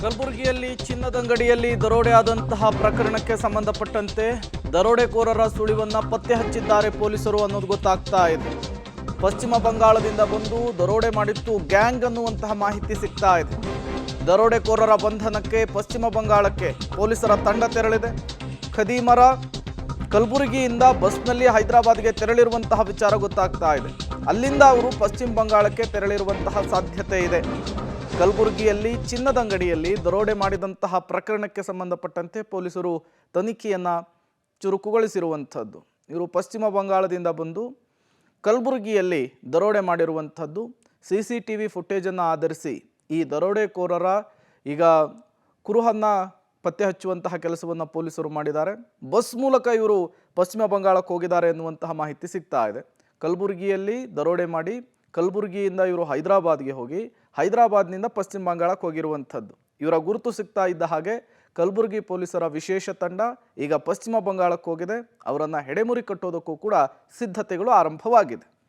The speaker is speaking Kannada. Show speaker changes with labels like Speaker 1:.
Speaker 1: ಕಲಬುರಗಿಯಲ್ಲಿ ಚಿನ್ನದಂಗಡಿಯಲ್ಲಿ ದರೋಡೆ ಆದಂತಹ ಪ್ರಕರಣಕ್ಕೆ ಸಂಬಂಧಪಟ್ಟಂತೆ ದರೋಡೆಕೋರರ ಸುಳಿವನ್ನ ಪತ್ತೆ ಹಚ್ಚಿದ್ದಾರೆ ಪೊಲೀಸರು ಅನ್ನೋದು ಗೊತ್ತಾಗ್ತಾ ಇದೆ. ಪಶ್ಚಿಮ ಬಂಗಾಳದಿಂದ ಬಂದು ದರೋಡೆ ಮಾಡಿತ್ತು ಗ್ಯಾಂಗ್ ಅನ್ನುವಂತಹ ಮಾಹಿತಿ ಸಿಗ್ತಾ ಇದೆ. ದರೋಡೆಕೋರರ ಬಂಧನಕ್ಕೆ ಪಶ್ಚಿಮ ಬಂಗಾಳಕ್ಕೆ ಪೊಲೀಸರ ತಂಡ ತೆರಳಿದೆ. ಖದೀಮರ ಕಲಬುರಗಿಯಿಂದ ಬಸ್ನಲ್ಲಿ ಹೈದರಾಬಾದ್ಗೆ ತೆರಳಿರುವಂತಹ ವಿಚಾರ ಗೊತ್ತಾಗ್ತಾ ಇದೆ. ಅಲ್ಲಿಂದ ಅವರು ಪಶ್ಚಿಮ ಬಂಗಾಳಕ್ಕೆ ತೆರಳಿರುವಂತಹ ಸಾಧ್ಯತೆ ಇದೆ. ಕಲಬುರಗಿಯಲ್ಲಿ ಚಿನ್ನದಂಗಡಿಯಲ್ಲಿ ದರೋಡೆ ಮಾಡಿದಂತಹ ಪ್ರಕರಣಕ್ಕೆ ಸಂಬಂಧಪಟ್ಟಂತೆ ಪೊಲೀಸರು ತನಿಖೆಯನ್ನು ಚುರುಕುಗೊಳಿಸಿರುವಂಥದ್ದು. ಇವರು ಪಶ್ಚಿಮ ಬಂಗಾಳದಿಂದ ಬಂದು ಕಲಬುರಗಿಯಲ್ಲಿ ದರೋಡೆ ಮಾಡಿರುವಂಥದ್ದು. CCTV ಫುಟೇಜನ್ನು ಆಧರಿಸಿ ಈ ದರೋಡೆಕೋರರ ಈಗ ಕುರುಹನ್ನು ಪತ್ತೆ ಹಚ್ಚುವಂತಹ ಕೆಲಸವನ್ನು ಪೊಲೀಸರು ಮಾಡಿದ್ದಾರೆ. ಬಸ್ ಮೂಲಕ ಇವರು ಪಶ್ಚಿಮ ಬಂಗಾಳಕ್ಕೆ ಹೋಗಿದ್ದಾರೆ ಎನ್ನುವಂತಹ ಮಾಹಿತಿ ಸಿಗ್ತಾ ಇದೆ. ಕಲಬುರಗಿಯಲ್ಲಿ ದರೋಡೆ ಮಾಡಿ ಕಲಬುರಗಿಯಿಂದ ಇವರು ಹೈದರಾಬಾದ್ಗೆ ಹೋಗಿ ಹೈದರಾಬಾದ್ನಿಂದ ಪಶ್ಚಿಮ ಬಂಗಾಳಕ್ಕೆ ಹೋಗಿರುವಂಥದ್ದು. ಇವರ ಗುರುತು ಸಿಗ್ತಾ ಇದ್ದ ಹಾಗೆ ಕಲಬುರಗಿ ಪೊಲೀಸರ ವಿಶೇಷ ತಂಡ ಈಗ ಪಶ್ಚಿಮ ಬಂಗಾಳಕ್ಕೆ ಹೋಗಿದೆ. ಅವರನ್ನು ಹೆಡೆಮುರಿ ಕಟ್ಟೋದಕ್ಕೂ ಕೂಡ ಸಿದ್ಧತೆಗಳು ಆರಂಭವಾಗಿದೆ.